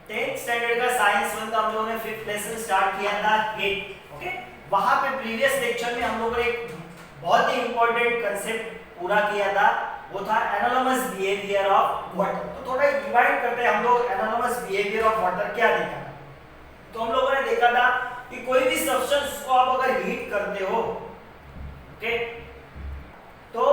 10th standard का science 1 का हम लोगों ने 5th लेसन स्टार्ट किया था हीट। ओके, वहां पे प्रीवियस लेक्चर में हम लोगों ने एक बहुत ही इंपॉर्टेंट कांसेप्ट पूरा किया था, वो था एनालोमस बिहेवियर ऑफ वाटर। तो थोड़ा डिवाइड करते हैं हम लोग, एनालोमस बिहेवियर ऑफ वाटर क्या देखा। तो हम लोगों ने देखा था कि कोई भी सब्सटेंस को आप अगर हीट करते हो, ओके, तो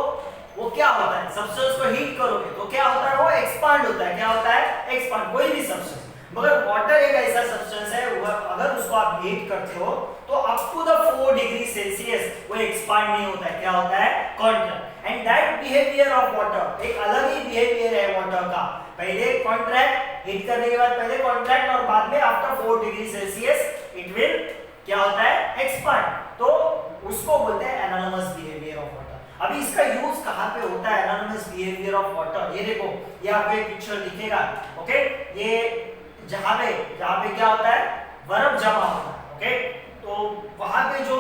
वो क्या होता है, सब्सटेंस को हीट करोगे तो क्या होता है, वो एक्सपांड होता है। क्या होता है, एक्सपांड, कोई भी सब्सटेंस। मगर वाटर एक ऐसा सब्सटेंस है, अगर उसको आप हीट करते हो तो up to the 4 degree Celsius वो एक्सपांड नहीं होता है। क्या होता है, contract. And that behaviour of water, एक अलग ही बिहेवियर है वाटर का। पहले कॉन्ट्रैक्ट, हीट करने के बाद पहले कॉन्ट्रैक्ट और बाद में after 4 degree Celsius it will क्या होता है, एक्सपांड। तो उसको बोलते हैं एनालोमस बिहेवियर ऑफ वाटर। अभी इसका यूज कहां पे होता है, एनालोमस बिहेवियर ऑफ वाटर? ये देखो, ये आपको एक पिक्चर दिखेगा। ओके, ये जहां पे क्या होता है, बर्फ जमा होता है। ओके, तो वहां पे जो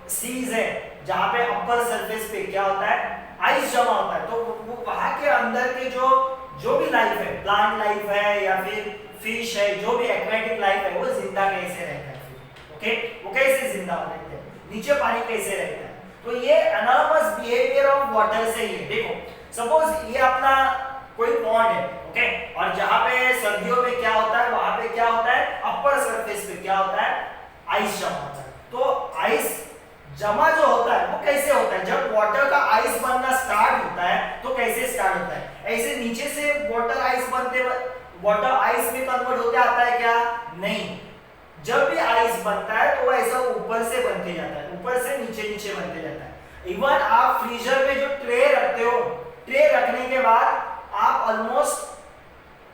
सीज है, जहां पे अपर सरफेस पे क्या होता है, आइस जमा होता है। तो वो वहां के अंदर के जो भी लाइफ है, प्लांट लाइफ है या फिर फिश है, जो भी एक्वेटिक लाइफ है, वो जिंदा कैसे रहता है। ओके, वो कैसे जिंदा रहते हैं, नीचे पानी कैसे रहता है। तो ये एनालोमस बिहेवियर ऑफ वाटर से ही है। देखो, सपोज ये अपना कोई पॉन्ड है, ओके, और जहां पे सर्दियों में क्या होता है, वहां पे क्या होता है, अपर सरफेस पे क्या होता है, आइस जमा होता है। तो आइस जमा जो होता है वो कैसे होता है, जब वाटर का आइस बनना स्टार्ट होता है तो कैसे स्टार्ट होता है, ऐसे नीचे से वाटर आइस बनते, वाटर आइस में कन्वर्ट होते आता है क्या, नहीं। जब भी आइस बनता है तो ऐसा ऊपर से बनते जाता है, ऊपर से नीचे नीचे बनते जाता है। इवन आप फ्रीजर में जो ट्रे रखते हो, ट्रे रखने के बाद आप ऑलमोस्ट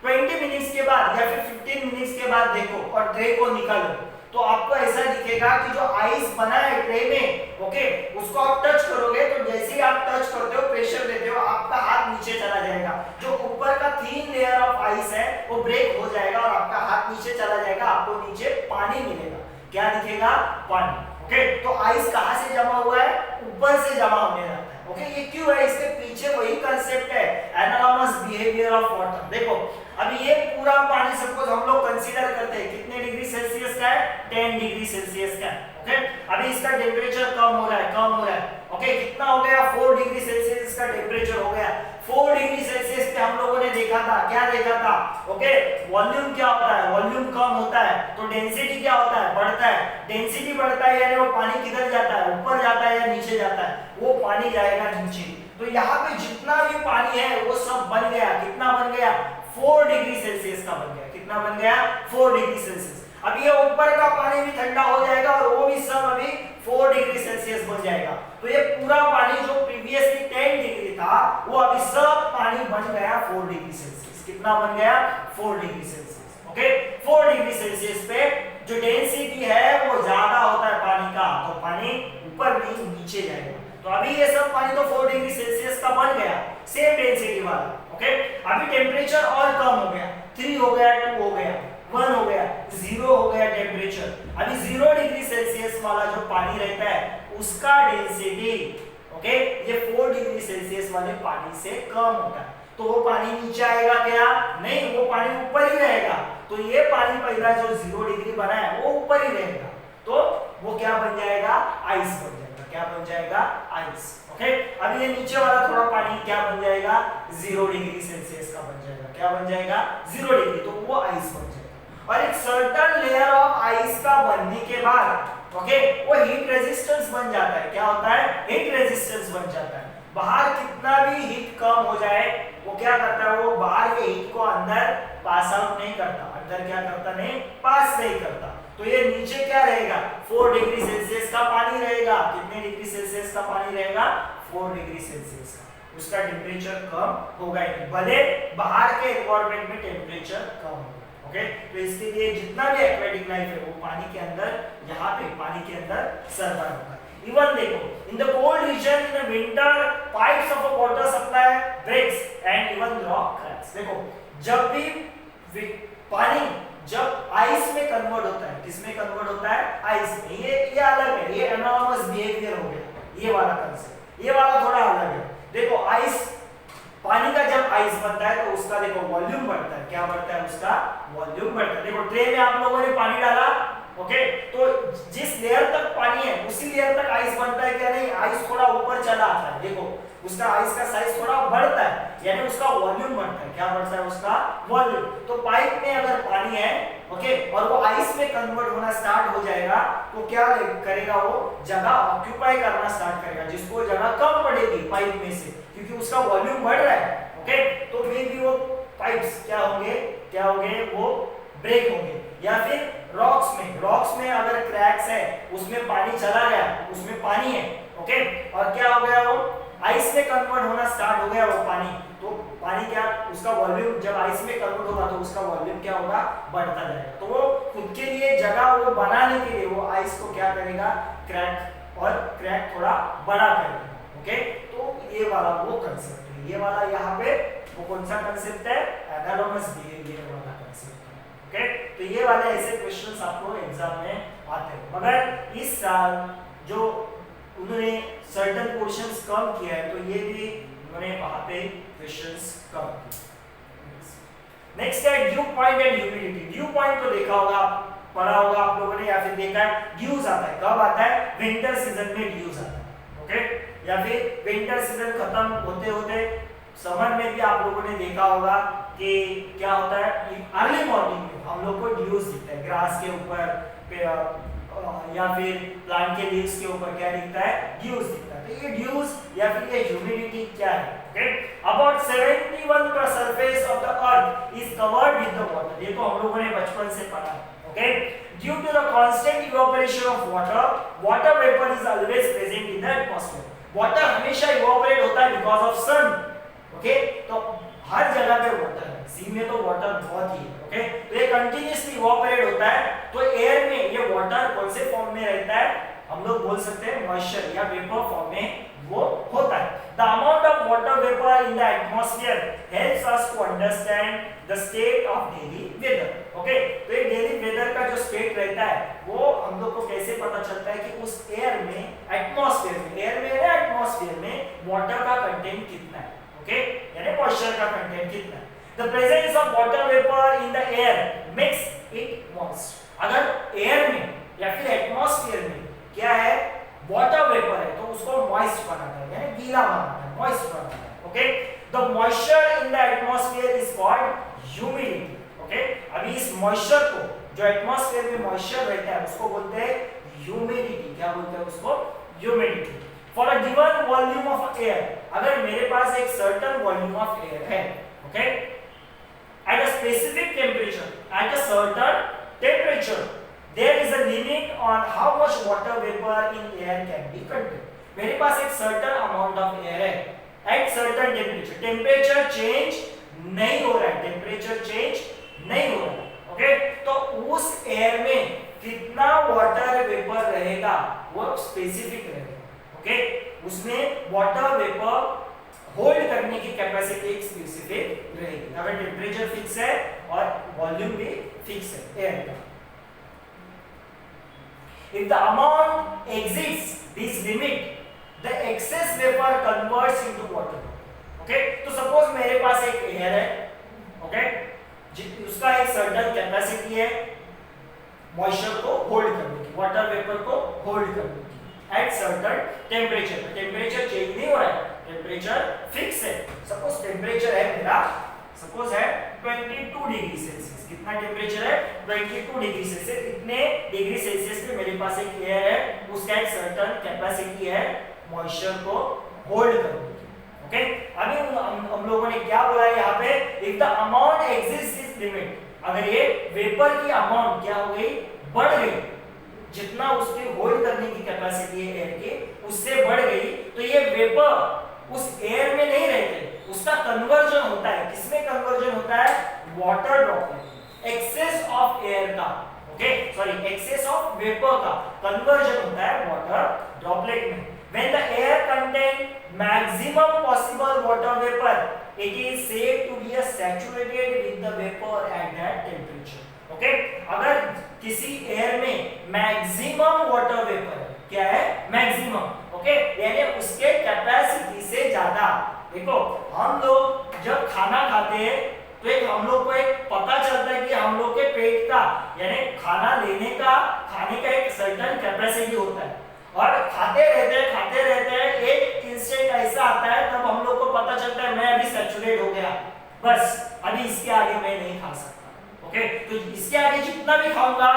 20 मिनट्स के बाद या फिर 15 मिनट्स के बाद देखो और ट्रे को निकालो, तो आपको ऐसा दिखेगा कि जो आइस बना है ट्रे में, ओके, उसको आप टच करोगे तो जैसे ही आप टच करते हो, प्रेशर देते हो, आपका हाथ नीचे चला जाएगा। जो ऊपर का थिन लेयर ऑफ आइस है वो ब्रेक हो जाएगा और आपका हाथ नीचे चला जाएगा, आपको नीचे पानी मिलेगा। क्या दिखेगा, पानी। ओके, तो आइस कहां से जमा हुआ है, ऊपर से जमा होने लगता है। ओके, ये क्यों है, इसके पीछे वही कांसेप्ट है, एनालोमस बिहेवियर ऑफ वाटर। देखो, अभी ये पूरा पानी सपोज हम लोग कंसीडर करते हैं कितने डिग्री सेल्सियस का है, 10 डिग्री सेल्सियस का है। ओके, अभी इसका टेम्परेचर कम हो रहा है। ओके, कितना हो गया, 4 डिग्री सेल्सियस इसका टेम्परेचर हो गया। 4 डिग्री सेल्सियस पे हम लोगों ने देखा था, क्या देखा था, ओके, वॉल्यूम क्या होता है, वॉल्यूम कम होता है तो डेंसिटी क्या होता है, बढ़ता है। डेंसिटी बढ़ता है यानी वो पानी किधर जाता है, ऊपर जाता है या नीचे जाता है, वो पानी जाएगा नीचे। तो यहाँ पे जितना भी पानी है वो सब बन गया, कितना बन गया, 4 डिग्री सेल्सियस का बन गया। कितना बन गया, 4 डिग्री सेल्सियस। अब ये ऊपर का पानी भी ठंडा हो जाएगा और वो भी सब अभी 4 डिग्री सेल्सियस बन जाएगा। तो ये पूरा पानी जो प्रीवियसली 10 डिग्री था वो अभी सब पानी बन गया 4 डिग्री सेल्सियस। कितना बन गया, 4 degree Celsius. Okay, 4 degree Celsius पे जो डेंसिटी है वो ज्यादा होता है पानी का, तो पानी ऊपर नहीं नीचे जाएगा। तो अभी ये सब पानी तो 4 डिग्री सेल्सियस का बन गया, सेम डेंसिटी वाला। ओके, अभी टेम्परेचर और कम हो गया, 3 हो गया, 2 हो गया, 1 हो गया, 0 हो गया टेम्परेचर। अभी 0 डिग्री सेल्सियस वाला जो पानी रहता है उसका डेंसिटी, ओके, ये 4 डिग्री सेल्सियस वाले पानी से कम होता है। तो वो पानी नीचे आएगा क्या, नहीं, वो पानी ऊपर ही रहेगा। तो ये पानी पहला जो 0 डिग्री बना है वो ऊपर ही रहेगा, तो वो क्या बन जाएगा, आइस बन जाएगा। क्या बन जाएगा, आइस। ओके, अब ये नीचे वाला थोड़ा पानी क्या बन जाएगा, 0 डिग्री सेल्सियस का बन जाएगा। क्या बन जाएगा, 0 डिग्री, तो वो आइस बन जाएगा। और एक सर्टेन लेयर ऑफ आइस का बनने के बाद, ओके, वो हीट रेजिस्टेंस बन जाता है। क्या होता है, हीट रेजिस्टेंस बन जाता है। बाहर कितना भी हीट कम हो जाए वो क्या करता है, वो बाहर के हीट को अंदर पास आउट नहीं करता, अंदर क्या करता, नहीं पास नहीं करता। तो ये नीचे क्या रहेगा, 4 डिग्री सेल्सियस का पानी रहेगा। कितने डिग्री सेल्सियस का पानी रहेगा, 4 डिग्री सेल्सियस का। उसका टेम्परेचर कम होगा ही नहीं, भले बाहर के एनवायरनमेंट में टेम्परेचर कम होगा। ओके, तो इसके लिए जितना भी एक्वेटिक लाइफ है वो पानी के अंदर, यहाँ पे पानी के अंदर सर्वाइव होगा। इवन देखो, in the cold region in the winter pipes of a water supply breaks and even rock cracks। देखो, जब भी पानी जब आइस में कन्वर्ट होता है, किसमें कन्वर्ट होता है, आइस में। ये अलग है, ये एनालोमस बिहेवियर हो गया, ये वाला कंसेप्ट। ये वाला थोड़ा अलग है। देखो, आइस पानी का जब आइस बनता है तो उसका देखो वॉल्यूम बढ़ता है, क्या बढ़ता है, उसका वॉल्यूम बढ़ता है। देखो ट्रे में आप लोगों ने पानी डाला, ओके, तो जिस लेयर तक पानी है उसी लेयर तक आइस बनता है क्या नहीं, आइस थोड़ा ऊपर चला आता है, देखो उसका आइस का साइज थोड़ा बढ़ता है, यानी उसका वॉल्यूम बढ़ता है, क्या बढ़ता है, उसका वॉल्यूम। तो पाइप में अगर पानी है, ओके, और वो आइस में कन्वर्ट होना स्टार्ट हो जाएगा तो क्या करेगा, वो जगह ऑक्यूपाई करना स्टार्ट करेगा, जिसको जगह कम पड़ेगी पाइप में से, क्योंकि उसका वॉल्यूम बढ़ रहा है, ओके, तो मे भी वो पाइप्स क्या होंगे, वो ब्रेक होंगे। या फिर रॉक्स में अगर क्रैक्स है, उसमें पानी चला गया, उसमें पानी है, ओके, और क्या हो गया, वो आइस में कन्वर्ट होना स्टार्ट हो गया वो पानी, तो पानी क्या, उसका वॉल्यूम जब आइस में कन्वर्ट होगा तो उसका वॉल्यूम क्या होगा, बढ़ता जाएगा। तो वो खुद के लिए जगह वो बनाने के लिए वो आइस को क्या करेगा, क्रैक थोड़ा बड़ा करेगा, ओके। तो ये वाला वो कंसेप्ट है, ये वाला यहाँ पे वो कौन सा कंसेप्ट है, एनालॉगस बिहेवियर वाला कंसेप्ट है, ओके। तो ये वाले ऐसे क्वेश्चंस आपको एग्जाम में आते हैं, मगर इस साल जो उन्होंने सर्टेन पोर्शंस कम किया है तो ये भी उन्होंने वहां पे क्वेश्चंस कम किए। नेक्स्ट है due point and humidity. Due point तो देखा होगा, पढ़ा होगा आप लोगों ने, या फिर देखा है, ड्यूज आता है, कब आता है, विंटर सीजन में ड्यूज आता है, ओके, या फिर विंटर सीजन खत्म होते होते समर में भी आप लोगों ने देखा होगा कि क्या होता है, अर्ली मॉर्निंग में हम लोग को ड्यूज दिखता है, ग्रास के ऊपर या फिर प्लांट के लीव्स के ऊपर क्या दिखता है, ड्यूज दिखता है। तो ये ड्यूज या फिर ये ह्यूमिडिटी क्या है, ओके। अबाउट 71 का surface of the earth is covered with the water, ये तो हम लोगों ने बचपन से पढ़ा है, okay. Due to the constant evaporation of water vapour is always present in the atmosphere. Water हमेशा इवेपोरेट होता है बिकॉज़ ऑफ सन, ओके, तो हर जगह पे वाटर है, सी में तो वाटर बहुत ही है, ओके, तो ये कंटीन्यूअसली इवेपोरेट होता है। तो एयर में ये वाटर कौन से फॉर्म में रहता है, हम लोग बोल सकते हैं मॉइस्चर या वेपर फॉर्म में वो होता है। The amount of water vapour in the atmosphere helps us to understand the state of daily weather, okay. तो ये डेली वेदर का जो स्टेट रहता है वो हम लोग को कैसे पता चलता है कि उस एयर में, एटमॉस्फेयर में, एयर में या एटमॉस्फेयर में वाटर का कंटेंट कितना है, ओके, यानी मॉइस्चर का कंटेंट कितना है। The presence of water vapor in the air makes it moist. अगर एयर में या फिर एटमॉस्फेयर में क्या है, वाटर वेपर है, तो उसको मॉइस्ट बनाता है, यानी गीला बनाता है, मॉइस्ट बनाता है, okay. The moisture in the atmosphere is called humidity, okay. अभी इस मॉइस्चर को, जो एटमॉस्फेयर में मॉइस्चर रहता है, उसको बोलते हैं ह्यूमिडिटी, क्या बोलते हैं उसको, humidity. For a given volume of air, अगर मेरे पास एक सर्टेन वॉल्यूम ऑफ एयर है, okay, at a specific temperature, at a certain temperature, there is a limit on how much water vapor in air can be contained. मेरे पास एक certain amount of air है at certain temperature, temperature change नहीं हो रहा है, temperature change नहीं हो रहा है, ओके। तो उस एयर में कितना वाटर वेपर रहेगा वो स्पेसिफिक रहेगा, ओके। उसमें वाटर वेपर होल्ड करने की कैपेसिटी एक स्पेसिफिक रहेगी, अगर टेम्परेचर फिक्स है और वॉल्यूम भी फिक्स है एयर का। If the amount exceeds this limit, the excess vapor converts into water, okay? तो सपोज मेरे पास एक एयर है, ओके, उसका एक सर्टेन कैपेसिटी है मॉइस्चर को होल्ड करने की, वाटर वेपर को होल्ड करने की at certain temperature. Temperature change नहीं हो रहा है, टेम्परेचर फिक्स है। सपोज टेम्परेचर है मेरा, सपोज है 22 डिग्री सेल्सियस, कितना टेम्परेचर है, 22 डिग्री सेल्सियस। इतने डिग्री सेल्सियस पे मेरे पास एक एयर है, उसका एक सर्टेन कैपेसिटी है मॉइस्चर को होल्ड करने की, ओके। अभी हम लोगों ने क्या बोला है यहाँ पे, if the amount exist this limit, अगर ये वेपर की अमाउंट क्या हो गई, बढ़ गई, जितना उसकी होल्ड करने की कैपेसिटी है एयर की उससे बढ़ गई, तो ये वेपर उस एयर में नहीं रहते, उसका कन्वर्जन होता है, किसमें कन्वर्जन होता है, water droplet, excess of air का, okay, sorry excess of vapour का कन्वर्जन होता है वाटर ड्रॉपलेट में। When the air contain maximum possible water vapor, it is said to be saturated with the vapor at that temperature, okay. अगर किसी air में maximum water vapour है, क्या है, मैक्सिमम, ओके, यानी उसके कैपेसिटी से ज्यादा, देखो हम लोग जब खाना खाते हैं तो एक हम लोग को एक पता चलता है कि हम लोग के पेट का यानी खाना लेने का खाने का एक सर्टेन कैपेसिटी होता है और खाते रहते हैं एक इंस्टेंट ऐसा आता है तब हम लोग को पता चलता है मैं अभी सैचुरेट हो गया, बस अभी इसके आगे मैं नहीं खा सकता। ओके, तो इसके आगे जितना भी खाऊंगा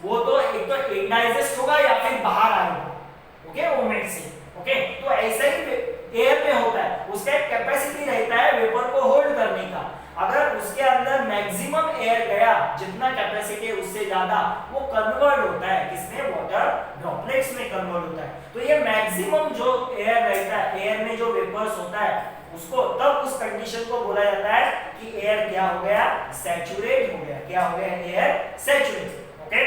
वो तो एक तो इंडाइजेस्ट होगा या फिर बाहर आएगा। ओके, वोमिट से। ओके, तो ऐसा ही एयर में होता है, उसका एक कैपेसिटी रहता है वेपर को होल्ड करने का। अगर उसके अंदर मैक्सिमम एयर गया, जितना कैपेसिटी है उससे ज्यादा, वो कन्वर्ट होता है किसमें, वाटर ड्रॉपलेट्स में कन्वर्ट होता है। तो ये मैक्सिमम जो एयर रहता है, एयर में जो वेपर्स होता है उसको, तब उस कंडीशन को बोला जाता है कि एयर क्या हो गया, सैचुरेट हो गया। क्या हो गया, air saturate. Okay,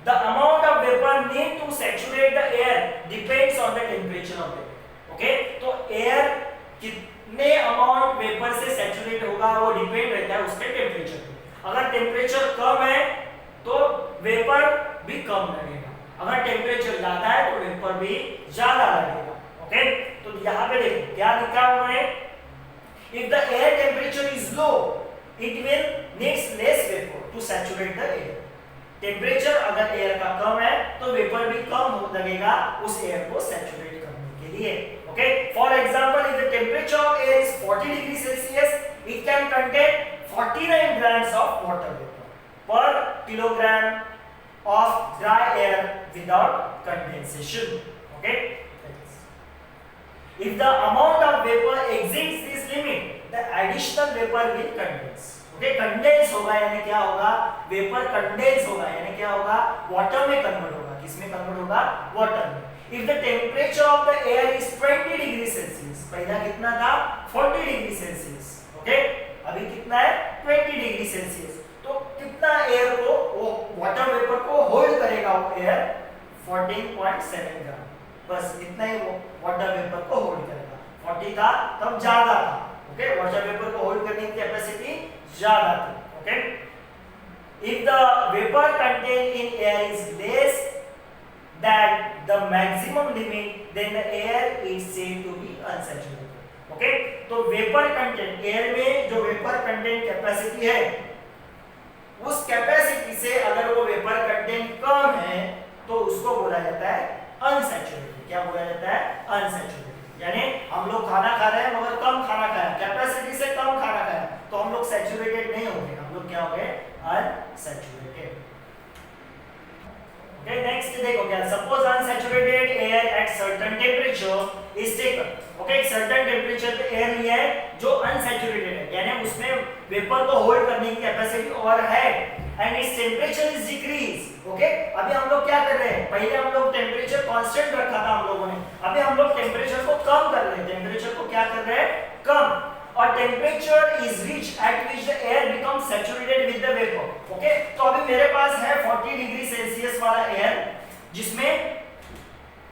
the amount of vapor need to saturate the air depends on the temperature of the air। Okay, तो एयर कितने अमाउंट वेपर से सैचुरेट होगा वो डिपेंड रहता है उसके टेम्परेचर पे। अगर टेम्परेचर कम है तो वेपर भी कम लगेगा, अगर टेम्परेचर ज्यादा है तो वेपर भी ज्यादा लगेगा। ओके, तो यहाँ पे देखो क्या लिखा हुआ है, if the air temperature is low it will needs less vapor to saturate the air। Temperature अगर एयर का कम है तो वेपर भी कम लगेगा उस एयर को सैचुरेट करने के लिए। Okay, for example if the temperature of air is 40 degree Celsius it can contain 49 grams of water vapour per kilogram of dry air without condensation. Okay, if the amount of vapor exceeds this limit the additional vapor will condense। Okay, condense होगा यानी क्या होगा, vapour condense होगा यानी क्या होगा, water में convert होगा। किसमें कन्वर्ट होगा, वाटर में। If the temperature of the air is 20 degree Celsius, पहला कितना था 40 डिग्री सेल्सियस। ओके, अभी कितना है 20 डिग्री सेल्सियस, तो कितना एयर को वो वाटर वेपर को होल्ड करेगा, वो एयर 14.7 ग्राम, बस इतना ही वो वाटर वेपर को होल्ड करेगा। 40 था तब ज्यादा था। ओके, वाटर वेपर को होल्ड करने की कैपेसिटी ज्यादा थी। Okay, if the vapor contained in air is less than the maximum limit then the air is said to be unsaturated। Okay, तो वेपर कंटेंट, एयर में जो वेपर कंटेंट कैपेसिटी है उस कैपेसिटी से अगर वो वेपर कंटेंट कम है तो उसको बोला जाता है अनसैचुरेटेड। क्या बोला जाता है, अनसैचुरेटेड। यानी हम लोग खाना खा रहे हैं मगर कम खाना खाया, कैपेसिटी से कम खाना खाया, तो हम लोग सैचुरेटेड नहीं होंगे, हम लोग क्या हो गए, अनसैचुरेटेड। ओके, नेक्स्ट देखो क्या, suppose unsaturated air at certain temperature is taken. Okay, एक सर्टेन टेम्परेचर पे एयर लिया है जो अनसैचुरेटेड है यानी उसमें वेपर को होल्ड करने की कैपेसिटी और है and its temperature is decrease. Okay, अभी हम लोग क्या कर रहे हैं, पहले हम लोग टेम्परेचर कांस्टेंट रखा था हम लोगों ने, अभी हम लोग टेम्परेचर को कम कर रहे हैं। टेम्परेचर को क्या कर रहे हैं, कम, और temperature is reach at which the air becomes saturated with the vapour. Okay, तो अभी मेरे पास है 40 डिग्री सेल्सियस वाला एयर जिसमें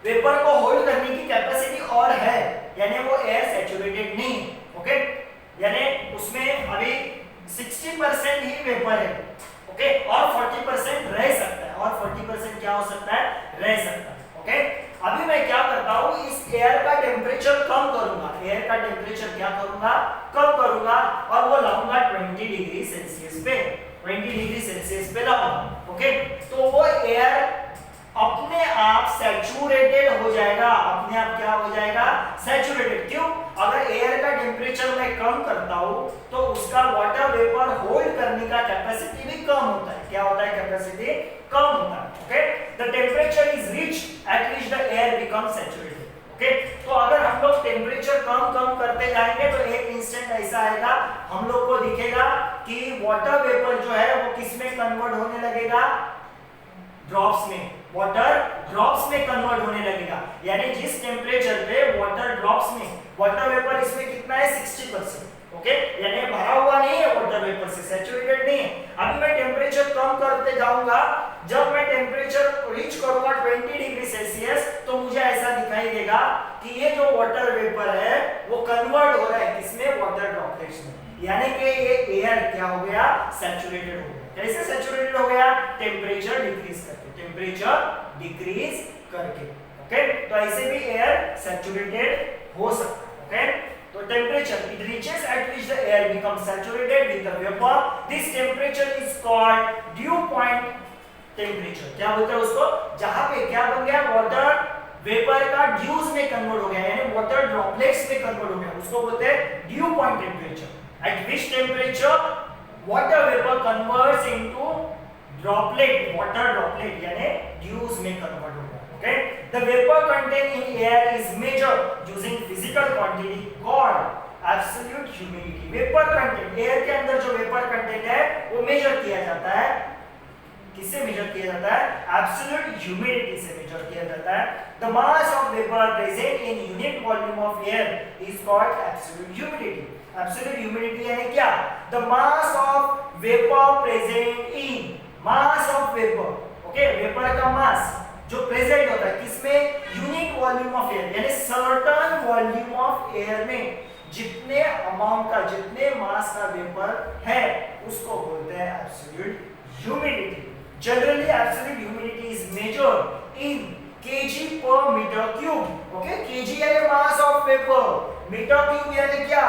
वेपर को होल्ड करने की कैपेसिटी और है यानी वो एयर सैचुरेटेड नहीं है। ओके, यानी उसमें अभी 60% ही वेपर है। ओके, और 40% रह सकता है, और 40% क्या हो सकता है, रह सकता है। ओके, अभी मैं क्या करता हूँ, इस एयर का टेम्परेचर कम करूंगा, एयर का टेम्परेचर क्या करूंगा, कम करूंगा और वो लाऊंगा 20 डिग्री सेल्सियस पे, 20 डिग्री सेल्सियस पे लाऊंगा। ओके, तो वो एयर अपने आप सैचुरेटेड हो जाएगा, अपने आप क्या हो जाएगा, सैचुरेटेड। क्यों, अगर एयर का टेम्परेचर मैं कम करता हूं तो उसका वाटर वेपर होल्ड करने का कैपेसिटी भी कम होता है। क्या होता है, कैपेसिटी कम होता है। Okay, the temperature is reach at which the air becomes saturated. Okay, तो अगर हम लोग टेम्परेचर कम करते जाएंगे तो एक इंस्टेंट ऐसा आएगा हम लोग को दिखेगा कि वाटर वेपर जो है वो किस में कन्वर्ट होने लगेगा, ड्रॉप्स में, वाटर ड्रॉप्स में कन्वर्ट होने लगेगा। यानी जिस टेम्परेचर पे वाटर ड्रॉप्स में, वाटर वेपर इसमें कितना है 60%। ओके, यानी भरा हुआ नहीं है वाटर वेपर से, सैचुरेटेड नहीं है। अभी मैं टेम्परेचर कम करते जाऊंगा, जब मैं टेम्परेचर रीच करूंगा 20 डिग्री सेल्सियस तो मुझे ऐसा दिखाई देगा कि ये जो वाटर वेपर है वो कन्वर्ट हो रहा है किसमें, वाटर ड्रॉपलेट्स में, यानी कि ये एयर क्या हो गया, सैचुरेटेड हो गया। कैसे सैचुरेटेड हो गया, टेम्परेचर डिक्रीज करके, टेम्परेचर डिक्रीज करके। ओके, तो ऐसे भी एयर सैचुरेटेड हो सकता है। ओके, तो temperature it reaches at which the air becomes saturated with the vapour, this temperature is called due point temperature. क्या बोलते हैं उसको, जहां पे क्या बन गया, वाटर वेपर का ड्यूज में कन्वर्ट हो गया, यानी वाटर ड्रॉपलेट्स में कन्वर्ट हो गया, उसको बोलते हैं due point temperature. At which temperature water vapour converts into droplet, water droplet यानी ड्यूज में कन्वर्ट हो गया। Okay, the vapour content in air is measured using physical quantity called absolute humidity. Vapour content, air के अंदर जो vapour content है वो major किया जाता है, किससे मेजर किया जाता है, एब्सोल्यूट ह्यूमिडिटी से मेजर किया जाता है। The mass of vapour present in unit volume of air is called absolute humidity. Absolute humidity यानी क्या, the mass of vapour present in, mass of vapour, okay, vapour का मास जो प्रेजेंट होता है किसमें, यूनिट वॉल्यूम ऑफ एयर, यानी certain volume of air में जितने अमाउंट का, जितने मास का वेपर है उसको बोलते हैं absolute humidity. Generally, absolute humidity is measured in kg per meter cube. Okay, kg यानी mass of vapor, meter cube यानी क्या,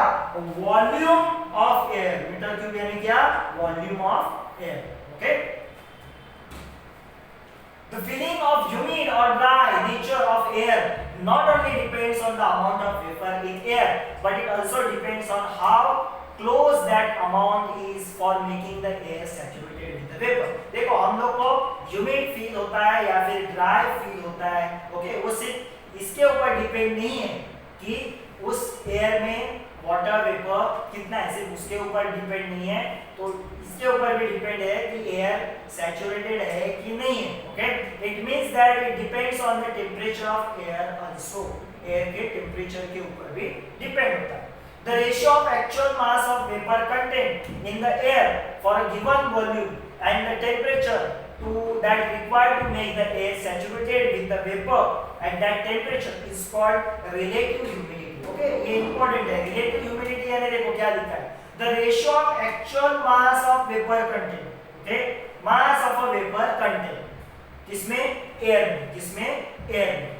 volume of air, meter cube यानी क्या, volume of air. Okay. The feeling of humid or dry nature of air not only depends on the amount of vapor in air, but it also depends on how close that amount is for making the air saturated with the vapor. देखो हम लोग को humid feel होता है या फिर dry feel होता है, ओके, वो सिर्फ इसके ऊपर डिपेंड नहीं है कि उस एयर में वाटर वेपर कितना है, सिर्फ उसके ऊपर डिपेंड नहीं है, तो इसके ऊपर भी डिपेंड है कि एयर सैचुरेटेड है कि नहीं है। Okay, it means that it depends on the temperature of air also, air के टेम्परेचर के ऊपर भी डिपेंड होता है। The ratio of actual mass of vapor content in the air for a given volume and the temperature to that required to make the air saturated with the vapor at that temperature is called relative humidity. Okay, ये important है, relative humidity यानी देखो क्या लिखा है, the ratio of actual mass of vapor content, okay, mass of a vapor content, किसमें, air में, किसमें, air में,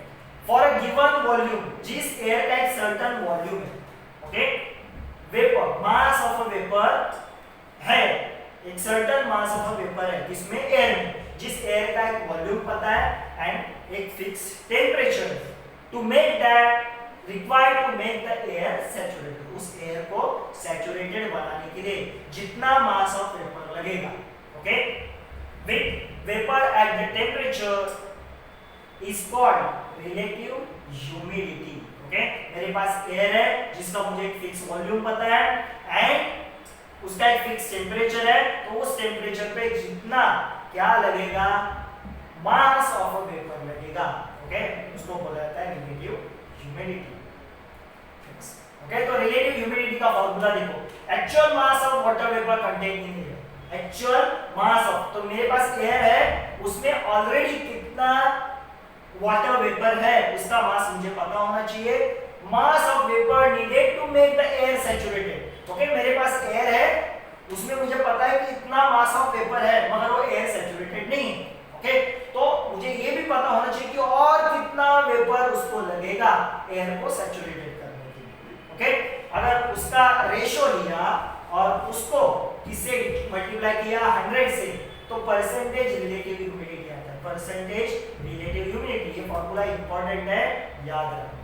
for a given volume, जिस air का एक certain volume है, okay, vapour, mass of a vapour है, एक certain mass of a vapour है किसमें, एयर में, जिस एयर का एक वॉल्यूम पता है एंड एक फिक्स टेम्परेचर है, to make that required to make the air saturated, उस एयर को सैचुरेटेड बनाने के लिए जितना मास ऑफ वेपर लगेगा, okay, with vapour at the temperature is called relative humidity. Okay, मेरे पास एयर है जिसका मुझे एक फिक्स वॉल्यूम पता है एंड उसका एक फिक्स टेम्परेचर है, तो उस टेम्परेचर पे जितना क्या लगेगा, मास ऑफ अ वेपर लगेगा, ओके, उसको बोला जाता है रिलेटिव ह्यूमिडिटी। ओके, तो रिलेटिव ह्यूमिडिटी का फार्मूला देखो, actual mass of water vapour contain in air, actual mass of, तो मेरे पास एयर है उसमें ऑलरेडी कितना वाटर वेपर है उसका मास मुझे पता होना चाहिए, mass of vapour needed to make the air saturated. Okay, मेरे पास एयर है उसमें मुझे पता है कि इतना मास ऑफ वेपर है मगर वो एयर सैचुरेटेड नहीं है। ओके, तो मुझे ये भी पता होना चाहिए कि और कितना वेपर उसको लगेगा एयर को सैचुरेटेड करने के लिए। ओके, अगर उसका रेशो लिया और उसको किससे मल्टीप्लाई किया 100 से, तो परसेंटेज रिलेटिव ह्यूमिडिटी आता है, परसेंटेज रिलेटिव ह्यूमिडिटी। ये फॉर्मूला इंपॉर्टेंट है, याद रखना।